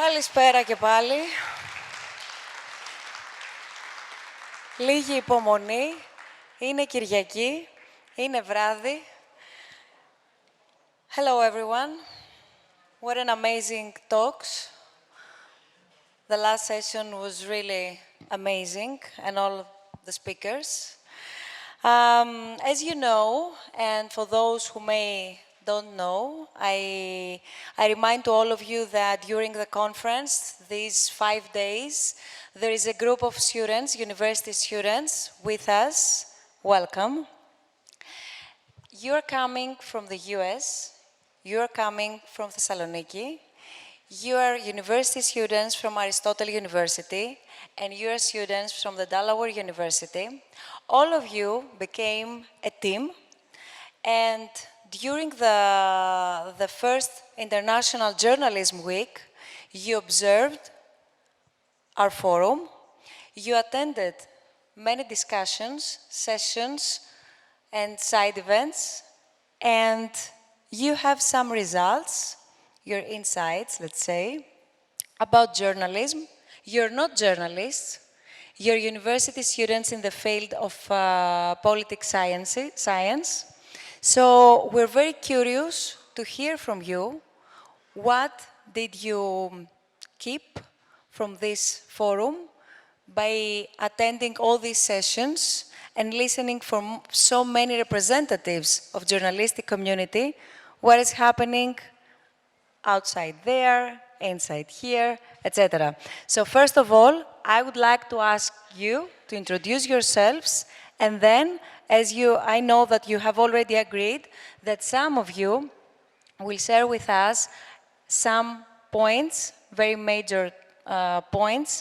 Καλησπέρα και πάλι. Λίγη υπομονή. Είναι Κυριακή. Είναι βράδυ. Hello, everyone. What an amazing talks. The last session was really amazing, and all the speakers. As you know, and for those who don't know, I remind to all of you that during the conference, these 5 days, there is a group of students, university students, with us. Welcome. You're coming from the US, you're coming from Thessaloniki, you are university students from Aristotle University, and you are students from the Delaware University. All of you became a team, and during the first International Journalism Week, you observed our forum, you attended many discussions, sessions, and side events, and you have some results, your insights, let's say, about journalism. You're not journalists, you're university students in the field of politics science. So we're very curious to hear from you. What did you keep from this forum by attending all these sessions and listening from so many representatives of journalistic community? What is happening outside there, inside here, etc. So first of all, I would like to ask you to introduce yourselves, and then, I know that you have already agreed that some of you will share with us some points, very major points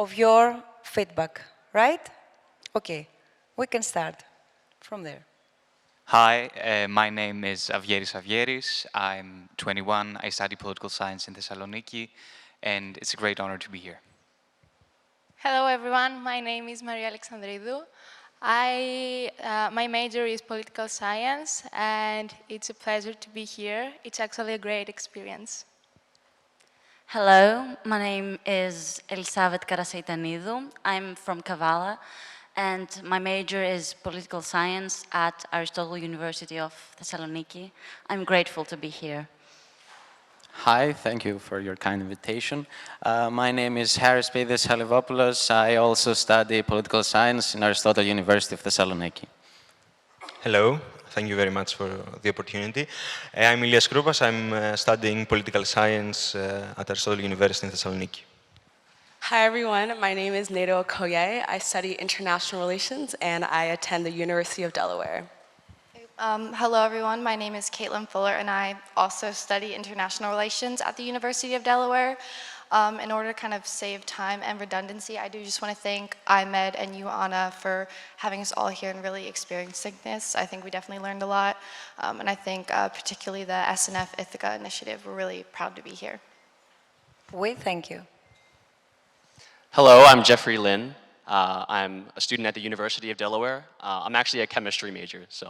of your feedback, right? Okay, we can start from there. Hi, my name is Avieris. I'm 21. I study political science in Thessaloniki, and it's a great honor to be here. Hello, everyone. My name is Maria Alexandridou. My major is political science, and it's a pleasure to be here. It's actually a great experience. Hello, my name is Elisabeth Karaseitanidou. I'm from Kavala, and my major is political science at Aristotle University of Thessaloniki. I'm grateful to be here. Hi, thank you for your kind invitation. My name is Harris Peides Halivopoulos. I also study political science in Aristotle University of Thessaloniki. Hello, thank you very much for the opportunity. I'm Ilias Kroupas. I'm studying political science at Aristotle University in Thessaloniki. Hi everyone, my name is Nato Okoye. I study international relations and I attend the University of Delaware. Hello, everyone. My name is Caitlin Fuller, and I also study international relations at the University of Delaware. In order to kind of save time and redundancy, I do just want to thank iMEdD and you, Anna, for having us all here and really experiencing this. I think we definitely learned a lot, and I think particularly the SNF Ithaca initiative, we're really proud to be here. We thank you. Hello, I'm Jeffrey Lin. I'm a student at the University of Delaware. I'm actually a chemistry major, so.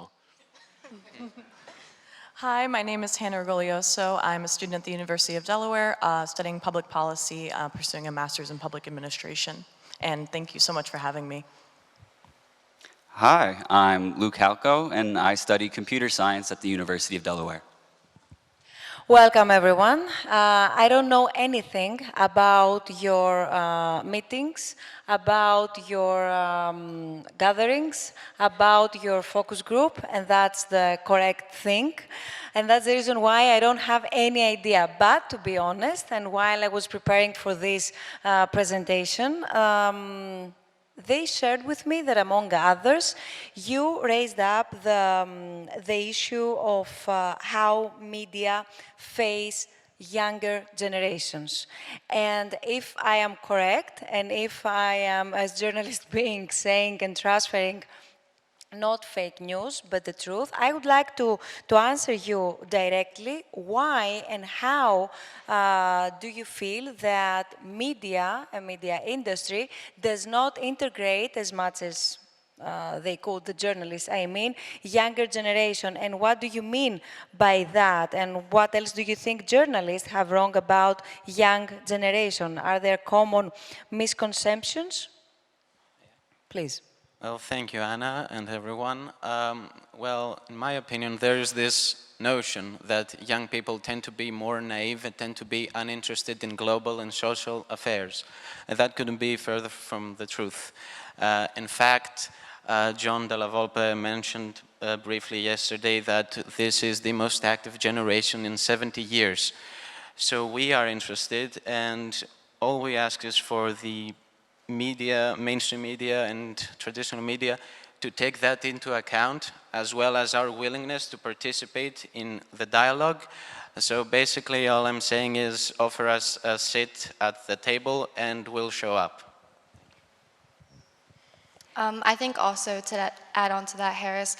Hi, my name is Hannah Orgoglioso. I'm a student at the University of Delaware, studying public policy, pursuing a master's in public administration. And thank you so much for having me. Hi, I'm Luke Halko, and I study computer science at the University of Delaware. Welcome, everyone. I don't know anything about your meetings, about your gatherings, about your focus group, and that's the correct thing. And that's the reason why I don't have any idea. But to be honest, and while I was preparing for this presentation, they shared with me that, among others, you raised up the issue of how media face younger generations. And if I am correct, and if I am, as journalist being, saying and transferring not fake news, but the truth, I would like to answer you directly why and how do you feel that media, a media industry, does not integrate as much as they call the journalists, I mean, younger generation. And what do you mean by that? And what else do you think journalists have wrong about young generation? Are there common misconceptions? Please. Well, thank you, Anna, and everyone. Well, in my opinion, there is this notion that young people tend to be more naive and tend to be uninterested in global and social affairs. And that couldn't be further from the truth. In fact, John Della Volpe mentioned briefly yesterday that this is the most active generation in 70 years. So we are interested, and all we ask is for the media, mainstream media and traditional media to take that into account, as well as our willingness to participate in the dialogue. So basically all I'm saying is offer us a seat at the table and we'll show up. I think also to add on to that, Harris,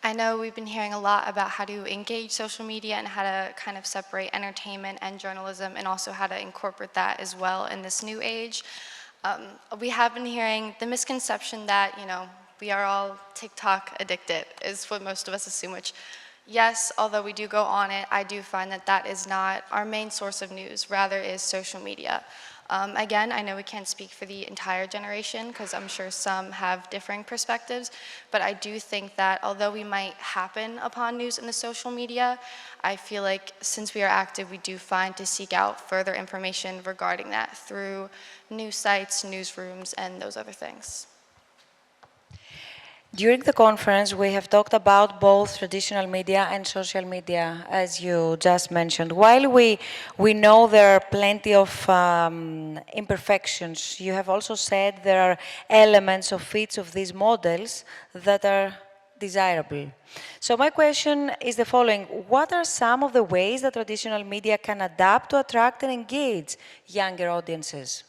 I know we've been hearing a lot about how to engage social media and how to kind of separate entertainment and journalism, and also how to incorporate that as well in this new age. We have been hearing the misconception that, we are all TikTok addicted, is what most of us assume, which, yes, although we do go on it, I do find that that is not our main source of news, rather is social media. Again, I know we can't speak for the entire generation, because I'm sure some have differing perspectives, but I do think that although we might happen upon news in the social media, I feel like since we are active, we do find to seek out further information regarding that through news sites, newsrooms, and those other things. During the conference, we have talked about both traditional media and social media, as you just mentioned. While we know there are plenty of imperfections, you have also said there are elements of each of these models that are desirable. So my question is the following: what are some of the ways that traditional media can adapt to attract and engage younger audiences?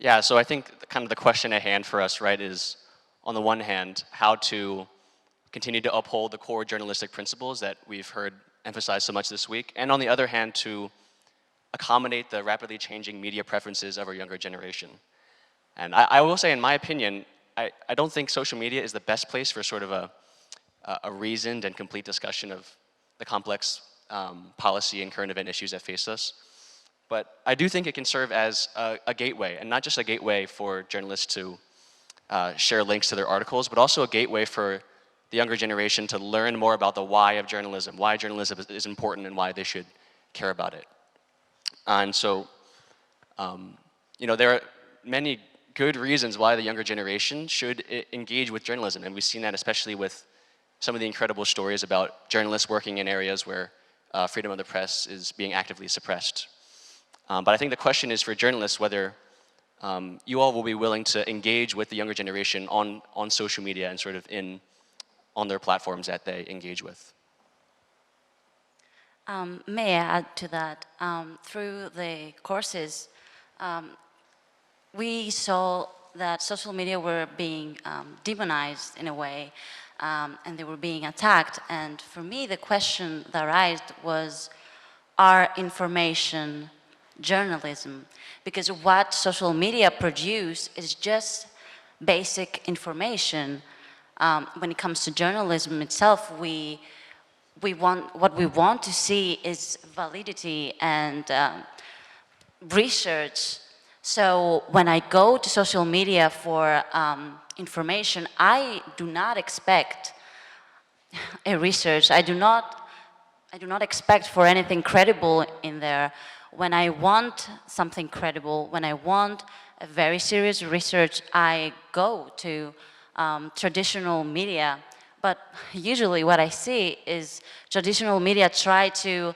Yeah, so I think kind of the question at hand for us, right, is on the one hand, how to continue to uphold the core journalistic principles that we've heard emphasized so much this week, and on the other hand, to accommodate the rapidly changing media preferences of our younger generation. And I will say, in my opinion, I don't think social media is the best place for sort of a reasoned and complete discussion of the complex policy and current event issues that face us. But I do think it can serve as a gateway, and not just a gateway for journalists to share links to their articles, but also a gateway for the younger generation to learn more about the why of journalism, why journalism is important and why they should care about it. And so, there are many good reasons why the younger generation should engage with journalism, and we've seen that especially with some of the incredible stories about journalists working in areas where freedom of the press is being actively suppressed. But I think the question is for journalists whether you all will be willing to engage with the younger generation on social media and sort of on their platforms that they engage with. May I add to that? Through the courses, we saw that social media were being demonized in a way, and they were being attacked. And for me, the question that arose was, are information journalism? Because what social media produce is just basic information. When it comes to journalism itself, what we want to see is validity and research. So when I go to social media for information, I do not expect a research. I do not expect for anything credible in there. When I want something credible, when I want a very serious research, I go to traditional media. But usually what I see is traditional media try to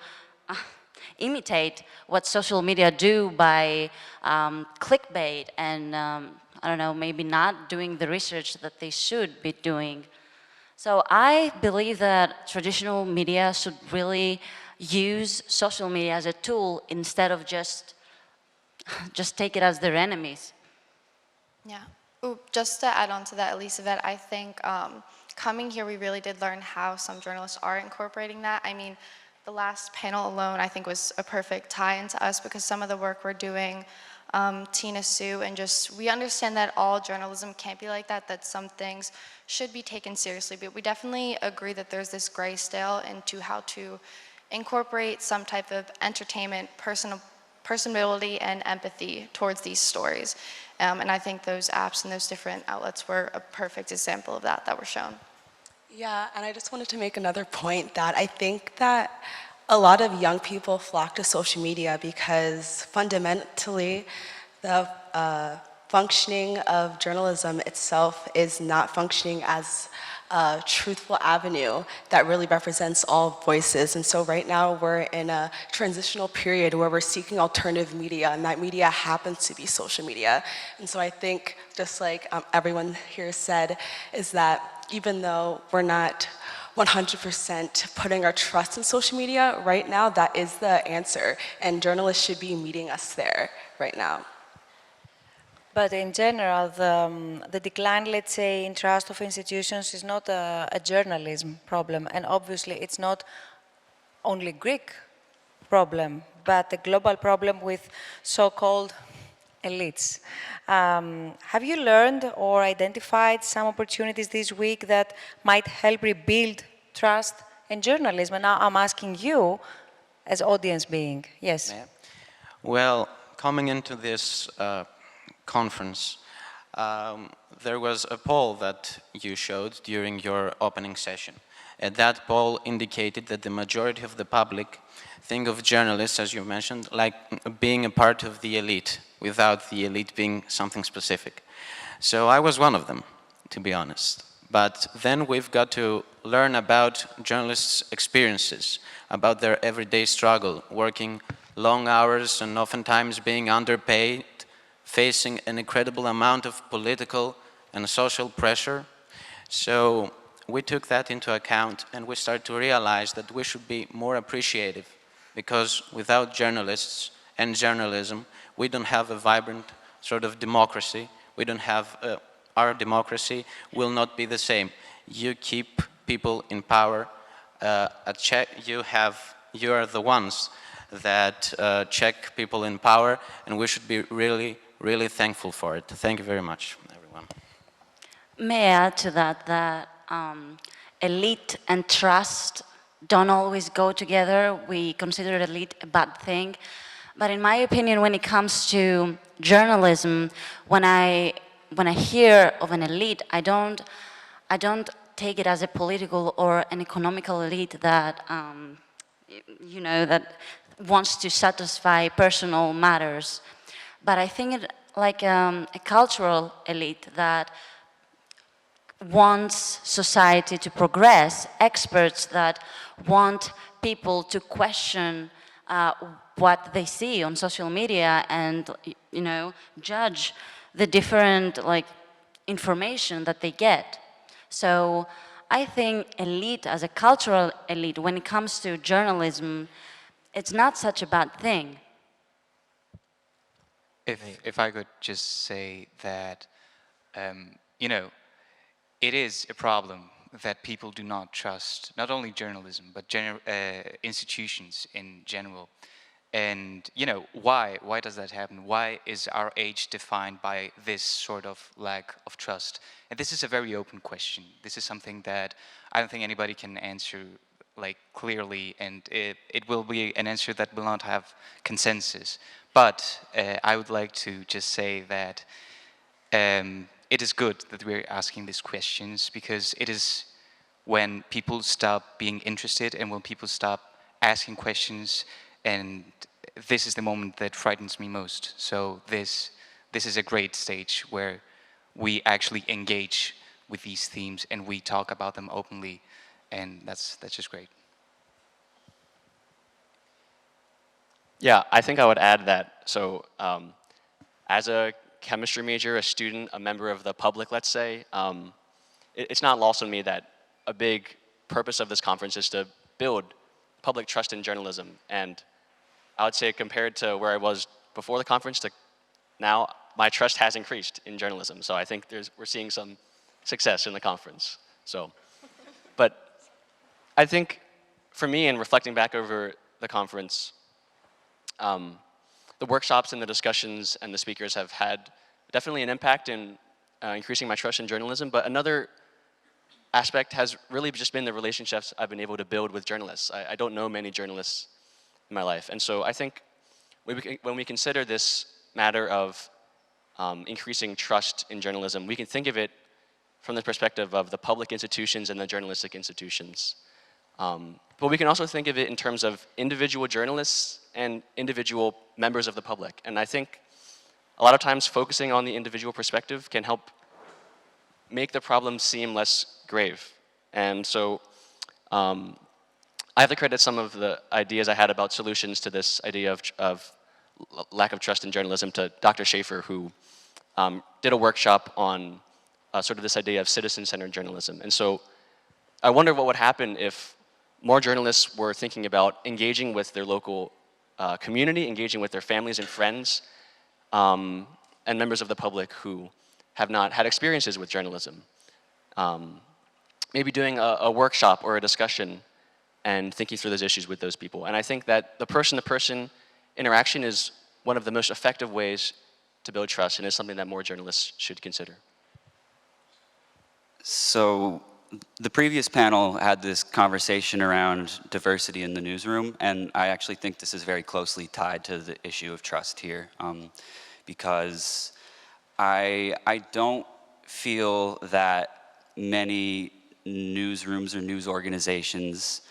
imitate what social media do by clickbait and, I don't know, maybe not doing the research that they should be doing. So I believe that traditional media should really use social media as a tool instead of just take it as their enemies. Yeah. Ooh, just to add on to that, Elisabeth, I think coming here, we really did learn how some journalists are incorporating that. I mean, the last panel alone, I think, was a perfect tie-in to us, because some of the work we're doing Tina Sue, and just, we understand that all journalism can't be like that, that some things should be taken seriously, but we definitely agree that there's this gray scale into how to incorporate some type of entertainment, personability, and empathy towards these stories. And I think those apps and those different outlets were a perfect example of that were shown. Yeah, and I just wanted to make another point that I think that a lot of young people flock to social media because fundamentally the functioning of journalism itself is not functioning as a truthful avenue that really represents all voices. And so right now we're in a transitional period where we're seeking alternative media, and that media happens to be social media. And so I think, just like everyone here said, is that even though we're not 100% putting our trust in social media, right now that is the answer, and journalists should be meeting us there right now. But in general, the decline, let's say, in trust of institutions is not a journalism problem, and obviously it's not only Greek problem, but a global problem with so-called elites. Have you learned or identified some opportunities this week that might help rebuild trust in journalism? And now I'm asking you, as audience being. Yes. Well, coming into this conference, there was a poll that you showed during your opening session. And that poll indicated that the majority of the public think of journalists, as you mentioned, like being a part of the elite, without the elite being something specific. So I was one of them, to be honest. But then we've got to learn about journalists' experiences, about their everyday struggle, working long hours and oftentimes being underpaid, facing an incredible amount of political and social pressure. So we took that into account, and we started to realize that we should be more appreciative, because without journalists and journalism, we don't have a vibrant sort of democracy. We don't have, our democracy will not be the same. You keep people in power, you are the ones that check people in power, and we should be really, really thankful for it. Thank you very much, everyone. May I add to that that elite and trust don't always go together. We consider elite a bad thing. But in my opinion, when it comes to journalism, when I hear of an elite, I don't take it as a political or an economical elite that, you know, that wants to satisfy personal matters. But I think it like a cultural elite that wants society to progress, experts that want people to question what they see on social media and, you know, judge the different information that they get. So I think elite, as a cultural elite, when it comes to journalism, it's not such a bad thing. If I could just say that, you know, it is a problem that people do not trust not only journalism, but institutions in general. And, you know, why? Why does that happen? Why is our age defined by this sort of lack of trust? And this is a very open question. This is something that I don't think anybody can answer clearly, and it will be an answer that will not have consensus. But I would like to just say that it is good that we're asking these questions, because it is when people stop being interested and when people stop asking questions, and this is the moment that frightens me most. So this is a great stage where we actually engage with these themes and we talk about them openly, and that's just great. Yeah, I think I would add that. So as a chemistry major, a student, a member of the public, let's say, it's not lost on me that a big purpose of this conference is to build public trust in journalism. And I would say, compared to where I was before the conference to now, my trust has increased in journalism. So I think we're seeing some success in the conference. So, but I think for me, in reflecting back over the conference, the the workshops and the discussions and the speakers have had definitely an impact in increasing my trust in journalism, but another aspect has really just been the relationships I've been able to build with journalists. I don't know many journalists in my life, and so I think when we consider this matter of increasing trust in journalism, we can think of it from the perspective of the public institutions and the journalistic institutions. But we can also think of it in terms of individual journalists and individual members of the public. And I think a lot of times focusing on the individual perspective can help make the problem seem less grave. And so I have to credit some of the ideas I had about solutions to this idea of lack of trust in journalism to Dr. Schaefer, who did a workshop on sort of this idea of citizen-centered journalism. And so I wonder what would happen if more journalists were thinking about engaging with their local community, engaging with their families and friends, and members of the public who have not had experiences with journalism. Maybe doing a workshop or a discussion and thinking through those issues with those people. And I think that the person-to-person interaction is one of the most effective ways to build trust, and is something that more journalists should consider. So the previous panel had this conversation around diversity in the newsroom, and I actually think this is very closely tied to the issue of trust here, because I don't feel that many newsrooms or news organizations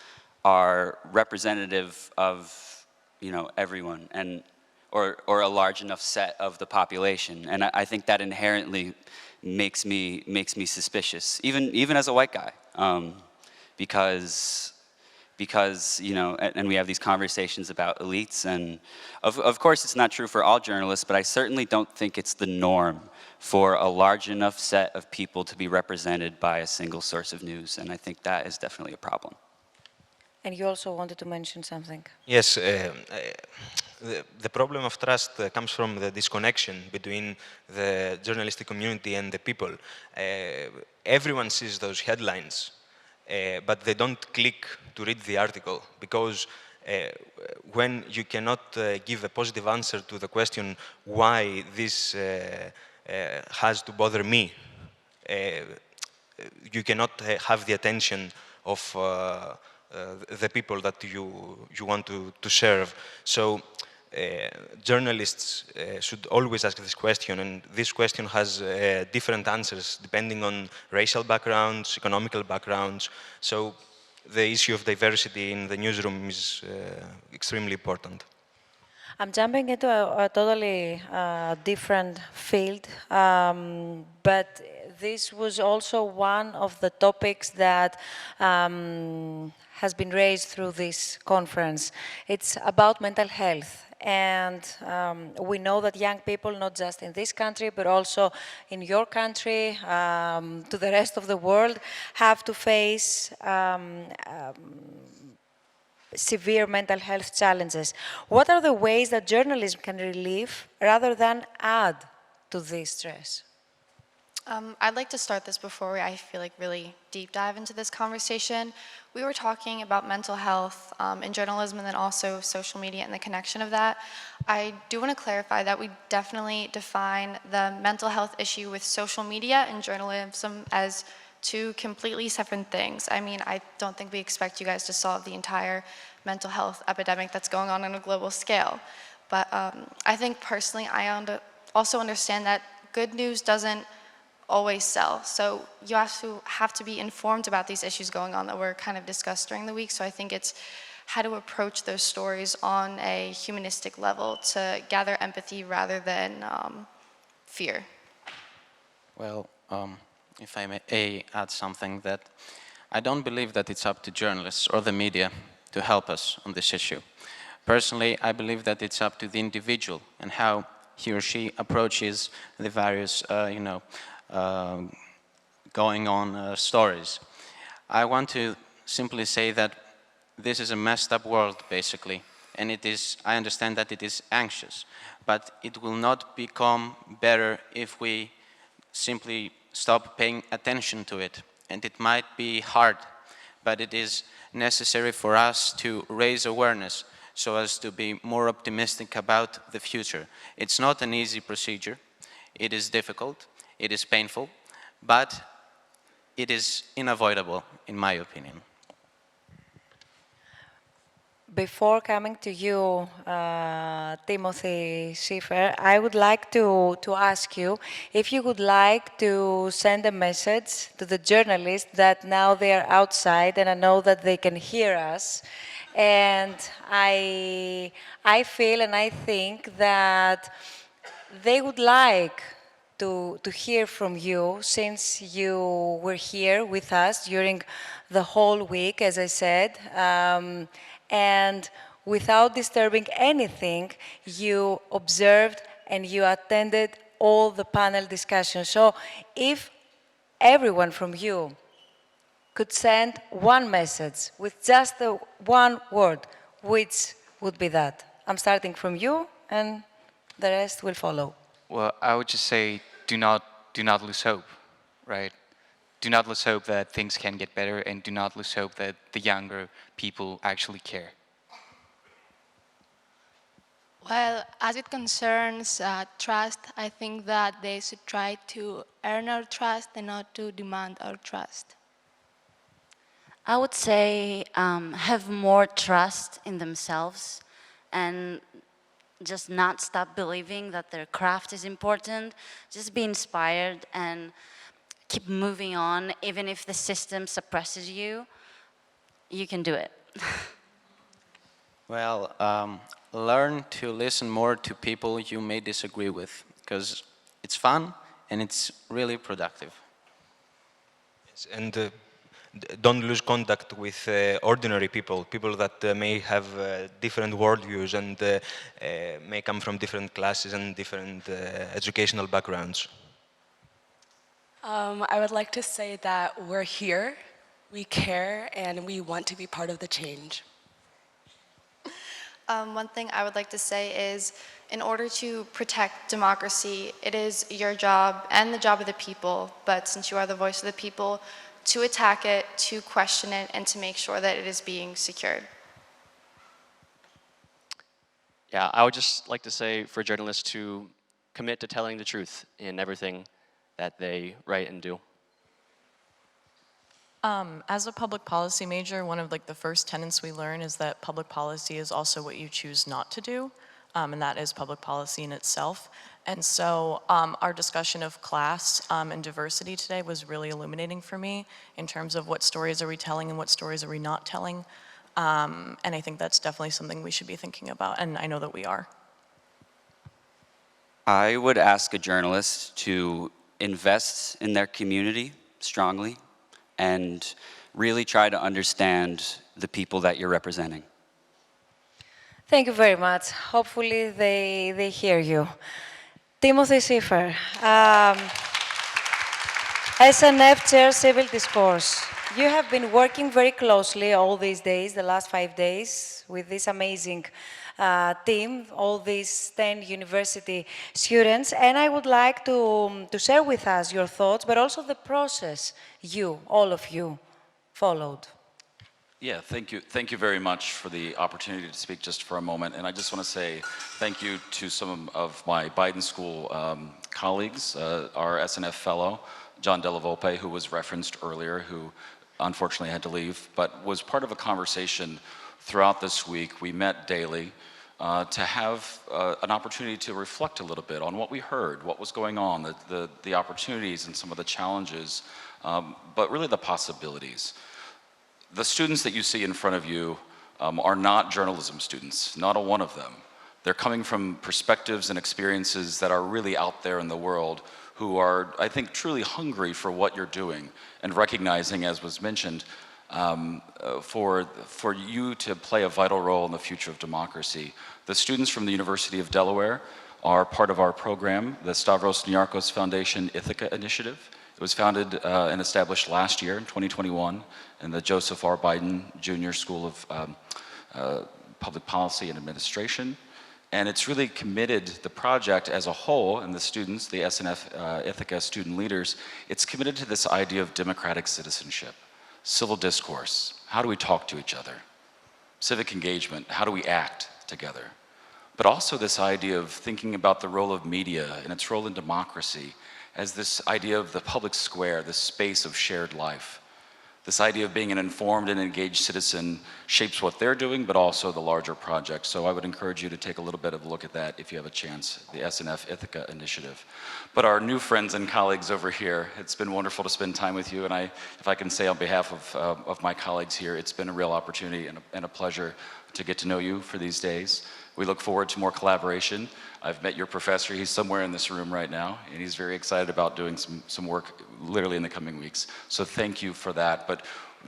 are representative of, you know, everyone, and or a large enough set of the population, and I think that inherently makes me suspicious, even as a white guy, because you know, and we have these conversations about elites, and of course it's not true for all journalists, but I certainly don't think it's the norm for a large enough set of people to be represented by a single source of news, and I think that is definitely a problem. And you also wanted to mention something. Yes, the problem of trust comes from the disconnection between the journalistic community and the people. Everyone sees those headlines, but they don't click to read the article, because when you cannot give a positive answer to the question why this has to bother me, you cannot have the attention of the people that you want to serve. So journalists should always ask this question, and this question has different answers depending on racial backgrounds, economical backgrounds. So the issue of diversity in the newsroom is extremely important. I'm jumping into a totally different field, but this was also one of the topics that has been raised through this conference. It's about mental health. And we know that young people, not just in this country, but also in your country, to the rest of the world, have to face severe mental health challenges. What are the ways that journalism can relieve rather than add to this stress? I'd like to start this before I feel like really deep dive into this conversation. We were talking about mental health in journalism, and then also social media and the connection of that. I do want to clarify that we definitely define the mental health issue with social media and journalism as two completely separate things. I mean, I don't think we expect you guys to solve the entire mental health epidemic that's going on a global scale. But I think personally, I also understand that good news doesn't always sell. So you have to be informed about these issues going on that were kind of discussed during the week. So I think it's how to approach those stories on a humanistic level to gather empathy rather than fear. Well, if I may add something, that I don't believe that it's up to journalists or the media to help us on this issue. Personally, I believe that it's up to the individual and how he or she approaches the various, going on stories. I want to simply say that this is a messed up world, basically, and I understand that it is anxious, but it will not become better if we simply stop paying attention to it. And it might be hard, but it is necessary for us to raise awareness, so as to be more optimistic about the future. It's not an easy procedure. It is difficult, it is painful, but it is unavoidable, in my opinion. Before coming to you, Timothy Schiffer, I would like to ask you if you would like to send a message to the journalists that now they are outside and I know that they can hear us. And I feel and I think that they would like to hear from you since you were here with us during the whole week, as I said. And without disturbing anything, you observed and you attended all the panel discussions. So if everyone from you could send one message with just one word, which would be that? I'm starting from you, and the rest will follow. Well, I would just say, do not lose hope, right? Do not lose hope that things can get better, and do not lose hope that the younger people actually care. Well, as it concerns trust, I think that they should try to earn our trust and not to demand our trust. I would say have more trust in themselves and just not stop believing that their craft is important. Just be inspired and keep moving on. Even if the system suppresses you, you can do it. Well, learn to listen more to people you may disagree with, because it's fun and it's really productive. Yes, and don't lose contact with ordinary people, people that may have different worldviews and may come from different classes and different educational backgrounds. I would like to say that we're here, we care, and we want to be part of the change. One thing I would like to say is, in order to protect democracy, it is your job and the job of the people, but since you are the voice of the people, to attack it, to question it, and to make sure that it is being secured. Yeah, I would just like to say for journalists to commit to telling the truth in everything that they write and do. As a public policy major, one of the first tenets we learn is that public policy is also what you choose not to do, and that is public policy in itself. And so our discussion of class and diversity today was really illuminating for me in terms of what stories are we telling and what stories are we not telling. And I think that's definitely something we should be thinking about, and I know that we are. I would ask a journalist to invest in their community strongly and really try to understand the people that you're representing. Thank you very much. Hopefully they hear you. Timothy Schiffer, SNF Chair Civil Discourse. You have been working very closely all these days, the last 5 days, with this amazing team, all these 10 university students, and I would like to share with us your thoughts, but also the process all of you, followed. Yeah, thank you. Thank you very much for the opportunity to speak just for a moment. And I just want to say thank you to some of my Biden School colleagues, our SNF fellow, John Della Volpe, who was referenced earlier, who unfortunately had to leave, but was part of a conversation throughout this week. We met daily to have an opportunity to reflect a little bit on what we heard, what was going on, the opportunities and some of the challenges, but really the possibilities. The students that you see in front of you are not journalism students, not a one of them. They're coming from perspectives and experiences that are really out there in the world, who are, I think, truly hungry for what you're doing and recognizing, as was mentioned, for you to play a vital role in the future of democracy. The students from the University of Delaware are part of our program, the Stavros Niarchos Foundation Ithaca Initiative. It was founded and established last year in 2021 in the Joseph R. Biden Jr. School of Public Policy and Administration. And it's really committed, the project as a whole, and the students, the SNF Ithaca student leaders, it's committed to this idea of democratic citizenship, civil discourse. How do we talk to each other? civic engagement, how do we act together? But also this idea of thinking about the role of media and its role in democracy as this idea of the public square, this space of shared life. This idea of being an informed and engaged citizen shapes what they're doing, but also the larger project. So I would encourage you to take a little bit of a look at that if you have a chance, the SNF Ithaca initiative. But our new friends and colleagues over here, it's been wonderful to spend time with you. And if I can say on behalf of my colleagues here, it's been a real opportunity and a pleasure to get to know you for these days. We look forward to more collaboration. I've met your professor, he's somewhere in this room right now, and he's very excited about doing some work literally in the coming weeks. So thank you for that. But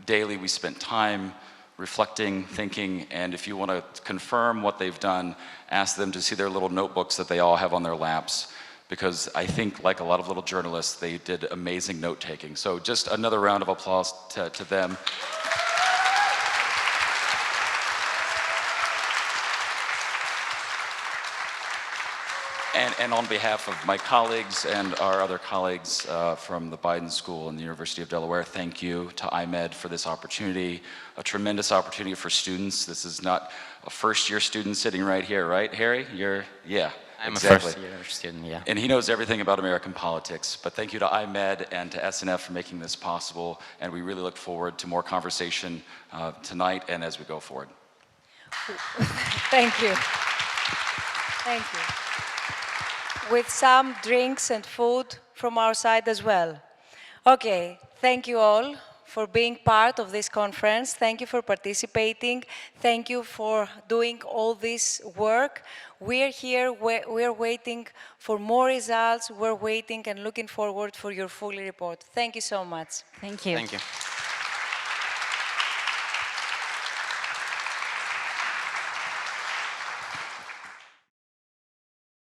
daily we spent time reflecting, thinking, and if you want to confirm what they've done, ask them to see their little notebooks that they all have on their laps, because I think, like a lot of little journalists, they did amazing note-taking. So just another round of applause to them. And on behalf of my colleagues and our other colleagues from the Biden School and the University of Delaware, thank you to iMEdD for this opportunity, a tremendous opportunity for students. This is not a first-year student sitting right here, right, Harry? Yeah, I'm exactly. a first-year student, yeah. And he knows everything about American politics. But thank you to iMEdD and to SNF for making this possible, and we really look forward to more conversation tonight and as we go forward. Thank you. Thank you. With some drinks and food from our side as well. Okay, thank you all for being part of this conference. Thank you for participating. Thank you for doing all this work. We're here, we're waiting for more results. We're waiting and looking forward for your full report. Thank you so much. Thank you. Thank you.